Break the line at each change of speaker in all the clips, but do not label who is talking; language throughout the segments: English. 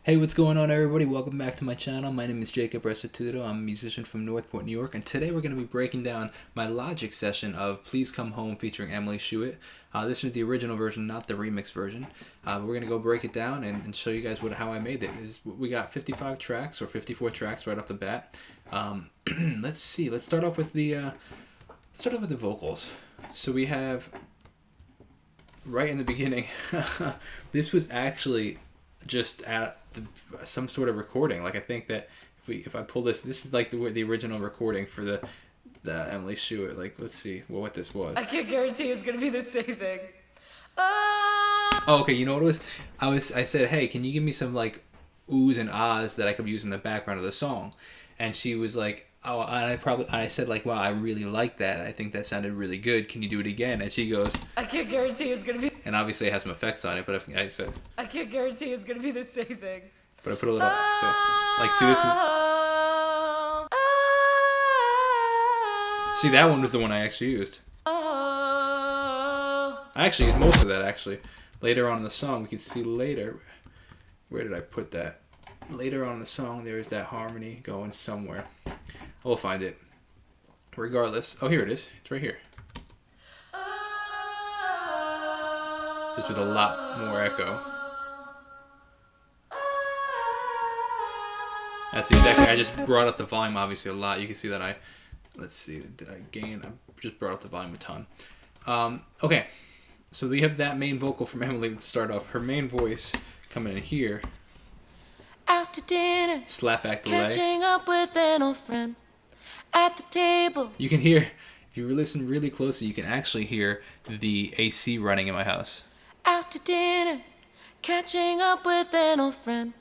Hey, what's going on, everybody? Welcome back to my channel. My name is Jacob Restituto. I'm a musician from Northport, New York, and today we're going to be breaking down my Logic session of Please Come Home featuring Emily Shewitt. This is the original version, not the remix version. We're going to go break it down and show you guys how I made it. We got 55 tracks or 54 tracks right off the bat. Let's see. Let's start off with the vocals. So we have right in the beginning. This was actually just at some sort of recording. Like, I think that if I pull this is like the original recording for the Emily Shewitt. Like, let's see what this was.
I can't guarantee it's gonna be the same thing.
Oh, okay. You know what it was? I said, hey, can you give me some like oohs and ahs that I could use in the background of the song? And she was like, oh, and I said like, wow, I really like that. I think that sounded really good. Can you do it again? And she goes,
I can't guarantee it's gonna be.
And obviously it has some effects on it, but I said,
I can't guarantee it's gonna be the same thing.
But I put a little, like, see this is, see, that one was the one I actually used. I actually used most of that, actually. Later on in the song, we can see later, where did I put that? Later on in the song, there is that harmony going somewhere. We'll find it. Regardless, oh, here it is. It's right here. Just with a lot more echo. That's exactly, I just brought up the volume obviously a lot. You can see that let's see, did I gain? I just brought up the volume a ton. Okay, so we have that main vocal from Emily to start off. Her main voice coming in here.
Out to dinner.
Slapback delay.
Catching up with an old friend at the table.
You can hear, if you listen really closely, you can actually hear the AC running in my house.
Out to dinner. Catching up with an old friend.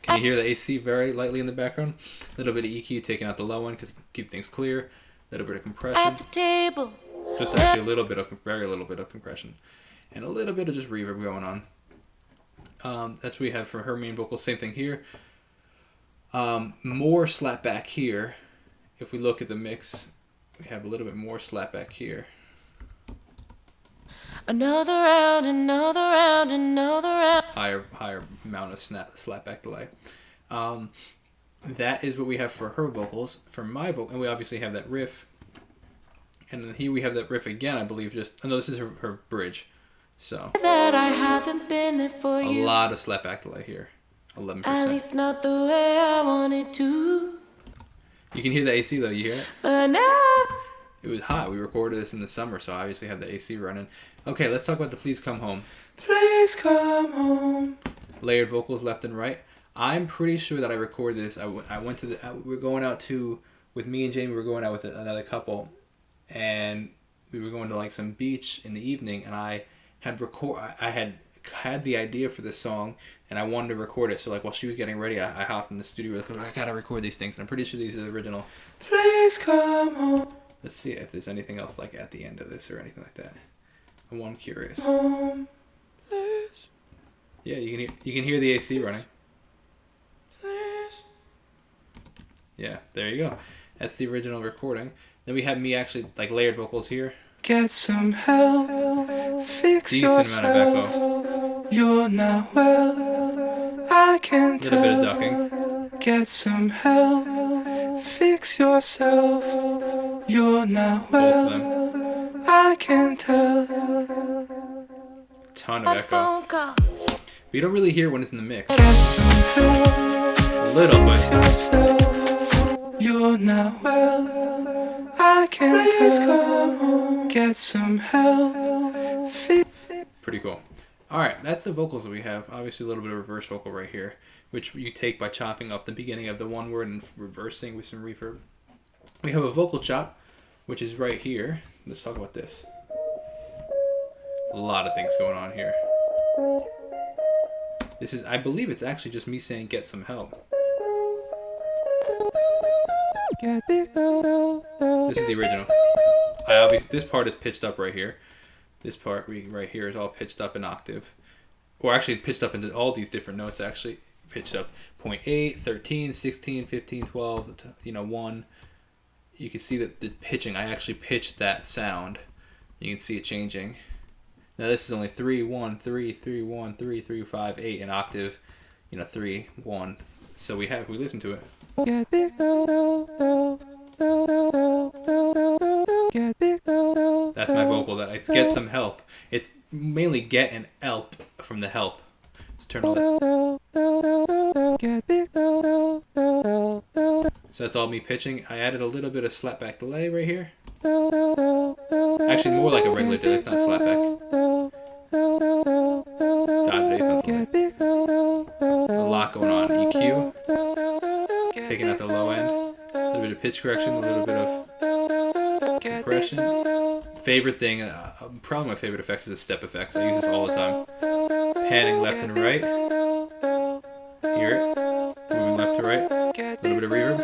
Can you hear the AC very lightly in the background? A little bit of EQ taking out the low one because keep things clear. A little bit of compression.
At the table.
Just actually a little bit of, very little bit of compression. And a little bit of just reverb going on. That's what we have for her main vocal. Same thing here. More slap back here. If we look at the mix, we have a little bit more slap back here.
Another round, another round, another round.
Higher amount of slap back delay. That is what we have for her vocals. For my vocal, and we obviously have that riff. And then here we have that riff again, I believe. No, this is her bridge. So
that I haven't been there for you.
A lot of slap back delay here. 11%.
At least not the way I wanted to.
You can hear the AC though, you hear it?
But now
it was hot. We recorded this in the summer, so I obviously have the AC running. Okay, let's talk about the Please Come Home. Please come home. Layered vocals left and right. I'm pretty sure that I recorded this. I went to we're going out with me and Jamie, we were going out with another couple, and we were going to like some beach in the evening, and I had the idea for this song, and I wanted to record it. So like while she was getting ready, I hopped in the studio. Like, I gotta record these things, and I'm pretty sure these are the original. Please come home. Let's see if there's anything else like at the end of this or anything like that. I'm curious. Home, please. Yeah, you can hear the AC running. Please. Yeah, there you go. That's the original recording. Then we have me actually like layered vocals here. Get some help, fix yourself. Amount of echo. You're not well, I can tell. A little bit of ducking. Get some help, fix yourself. You're not well, I can tell. Ton of echo. But you don't really hear when it's in the mix. Get some help, a little bit. You're not well, I can tell. Come home. Get some help. Pretty cool. Alright, that's the vocals that we have. Obviously a little bit of reverse vocal right here, which you take by chopping off the beginning of the one word and reversing with some reverb. We have a vocal chop, which is right here. Let's talk about this. A lot of things going on here. This is, I believe it's actually just me saying get some help. This is the original. This part is pitched up right here. This part right here is all pitched up an octave. Or actually pitched up into all these different notes actually. Pitched up 0.8, 13, 16, 15, 12, 1. You can see that the pitching, I actually pitched that sound. You can see it changing. Now this is only 3, 1, 3, 3, 1, 3, 3, 5, 8, an octave. 3, 1. So we listen to it. That's my vocal. That it's get some help. It's mainly get and help from the help. So turn on that. So that's all me pitching. I added a little bit of slapback delay right here. Actually, more like a regular delay. It's not slapback. A lot going on. EQ, taking out the low end. A little bit of pitch correction. A little bit of compression. Favorite thing, probably my favorite effects is the step effects. I use this all the time. Panning left and right. Hear it? Moving left to right. A little bit of reverb.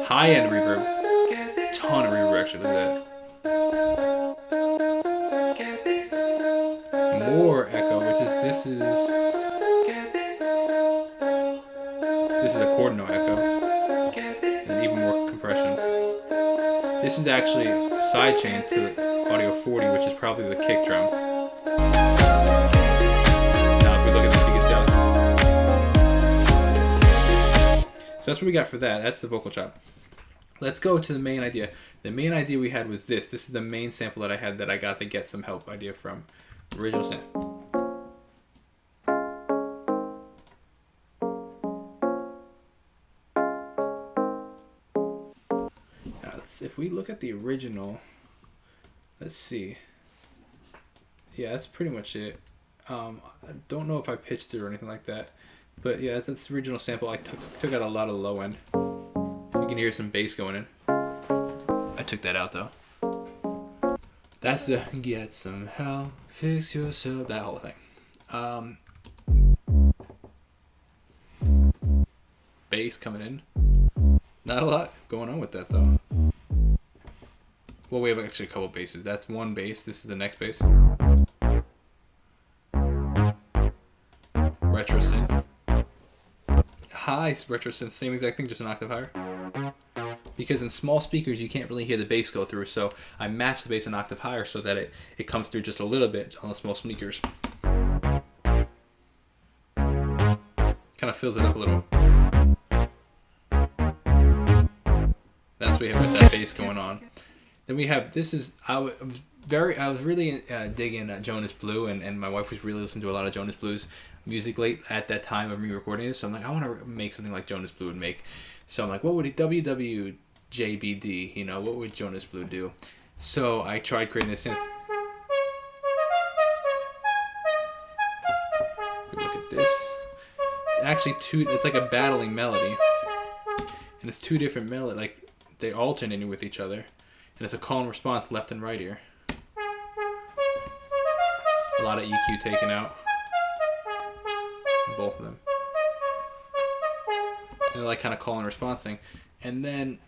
High end reverb. Ton of reverb actually. Look at that. More echo, which is this is a Cordino echo. And even more compression. This is actually sidechain to audio 40, which is probably the kick drum. Now if we look at this, he gets down. So that's what we got for that. That's the vocal chop. Let's go to the main idea. The main idea we had was this. This is the main sample that I had that I got the Get Some Help idea from. Original sample. If we look at the original, let's see. Yeah, that's pretty much it. I don't know if I pitched it or anything like that, but yeah, that's the original sample. I took out a lot of the low end. You can hear some bass going in. I took that out though. That's the Get Some Help, Fix Yourself, that whole thing. Bass coming in. Not a lot going on with that though. Well, we have actually a couple basses. That's one bass. This is the next bass. Retro synth. High retro synth, same exact thing, just an octave higher. Because in small speakers, you can't really hear the bass go through, so I match the bass an octave higher so that it comes through just a little bit on the small speakers. Kind of fills it up a little. That's what we have with that bass going on. Then we have, I was really digging Jonas Blue, and my wife was really listening to a lot of Jonas Blue's music late at that time of me recording this. So I'm like, I want to make something like Jonas Blue would make. So I'm like, what would WWJBD, what would Jonas Blue do? So I tried creating this synth. Look at this. It's actually it's like a battling melody. And it's two different melodies, like they alternating with each other. And it's a call and response left and right here. A lot of EQ taken out. Both of them. And they're like kind of call and responsing. And then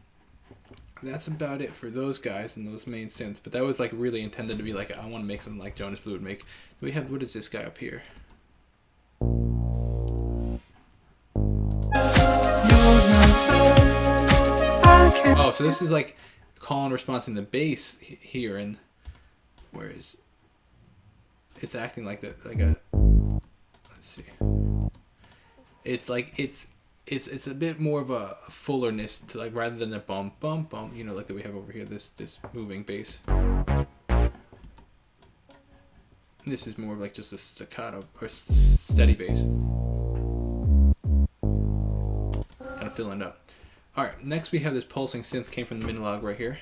that's about it for those guys and those main synths. But that was like really intended to be like, I want to make something like Jonas Blue would make. We have, what is this guy up here? Oh, so this is like call and response in the bass here, and whereas it's acting like that, like a, let's see, it's like it's a bit more of a fullerness to, like, rather than the bump bump bump, like that we have over here, this moving bass. This is more of like just a staccato or steady bass, kind of filling it up. All right, next we have this pulsing synth, came from the Minilog right here.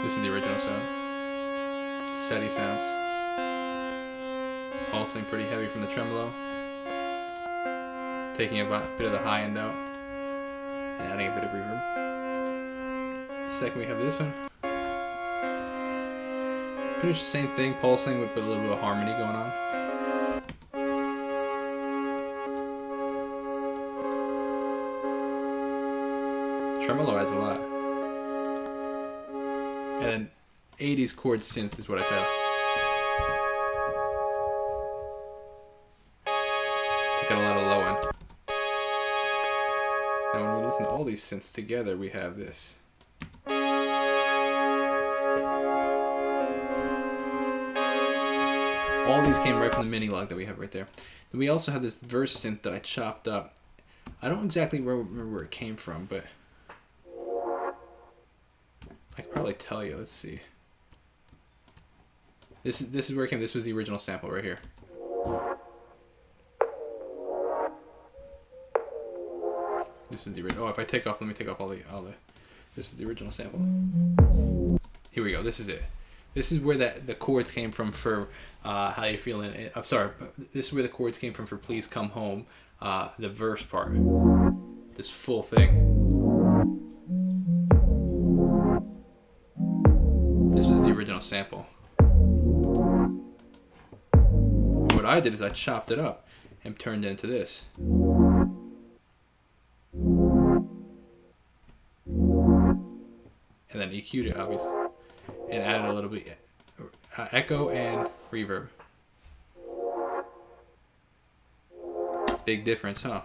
This is the original sound. Steady sounds. Pulsing pretty heavy from the tremolo. Taking a bit of the high end out. And adding a bit of reverb. Second we have this one. Pretty much the same thing, pulsing with a little bit of harmony going on. Tremolo adds a lot. And 80s chord synth is what I thought. Took out a lot of low end. Now when we listen to all these synths together, we have this. All these came right from the mini log that we have right there. Then we also have this verse synth that I chopped up. I don't exactly remember where it came from, but I could probably tell you. Let's see. This is where it came. This was the original sample right here. This was the original. Oh, if I take off, let me take off all the. This was the original sample. Here we go. This is it. This is where the chords came from for How You Feeling. I'm sorry. This is where the chords came from for Please Come Home. The verse part. This full thing. This was the original sample. What I did is I chopped it up and turned it into this. And then EQ'd it, obviously. And added a little bit echo and reverb. Big difference, huh?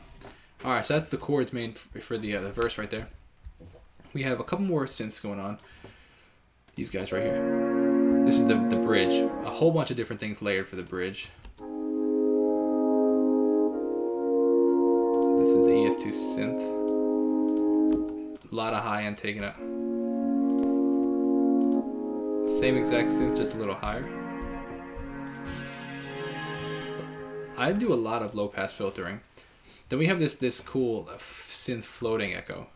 Alright, so that's the chords main for the verse right there. We have a couple more synths going on. These guys right here. This is the bridge. A whole bunch of different things layered for the bridge. This is the ES2 synth. A lot of high end taken up. Same exact synth, just a little higher. I do a lot of low pass filtering. Then we have this cool synth floating echo.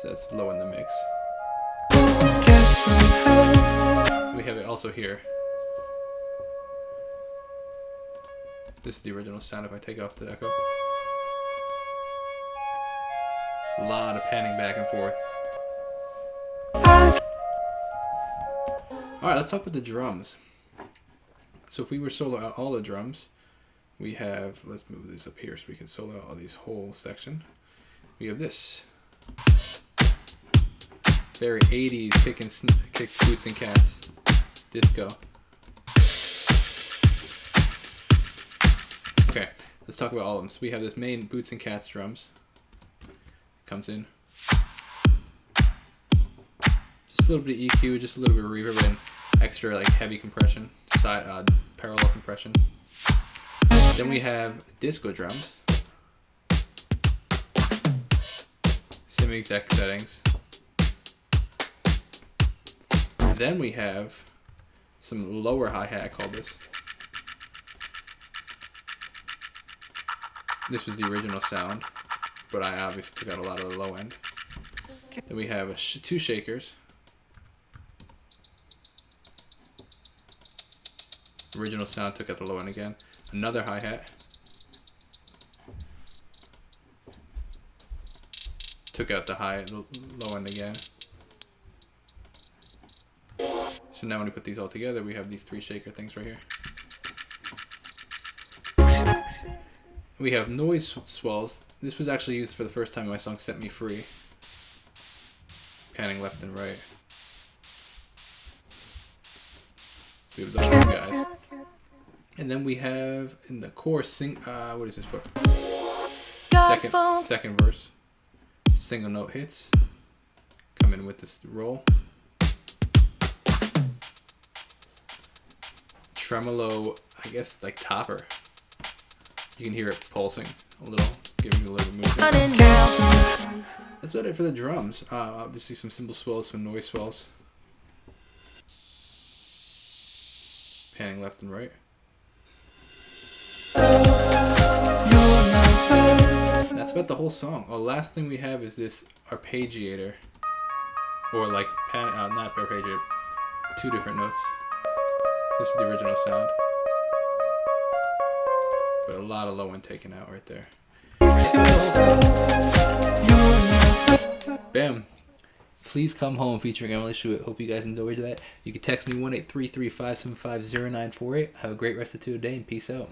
So that's low in the mix. We have it also here. This is the original sound if I take off the echo. A lot of panning back and forth. Alright, let's talk about the drums. So if we were solo out all the drums, we have, let's move this up here so we can solo out all these whole section. We have this. Very 80s kick boots and cats. Disco. Okay, let's talk about all of them. So we have this main boots and cats drums. Comes in. Just a little bit of EQ, just a little bit of reverb and extra like heavy compression, side parallel compression. Then we have disco drums. Same exact settings. Then we have some lower hi-hat, I call this. This was the original sound, but I obviously took out a lot of the low end. Then we have two shakers. Original sound, took out the low end again. Another hi-hat. Took out the low end again. So now when we put these all together, we have these three shaker things right here. We have noise swells. This was actually used for the first time in my song Set Me Free. Panning left and right. So we have those two guys. And then we have in the chorus, what is this for? Second verse. Single note hits. Come in with this roll. Tremolo, I guess like topper. You can hear it pulsing a little, giving you a little movement. That's about it for the drums. Obviously some cymbal swells, some noise swells. Panning left and right. That's about the whole song. Oh, last thing we have is this arpeggiator, or like not arpeggiator, two different notes. This is the original sound, but a lot of low end taken out right there. Bam. Please Come Home featuring Emily Shuett. Hope you guys enjoyed that. You can text me 1-833-575-0948. Have a great rest of the day and peace out.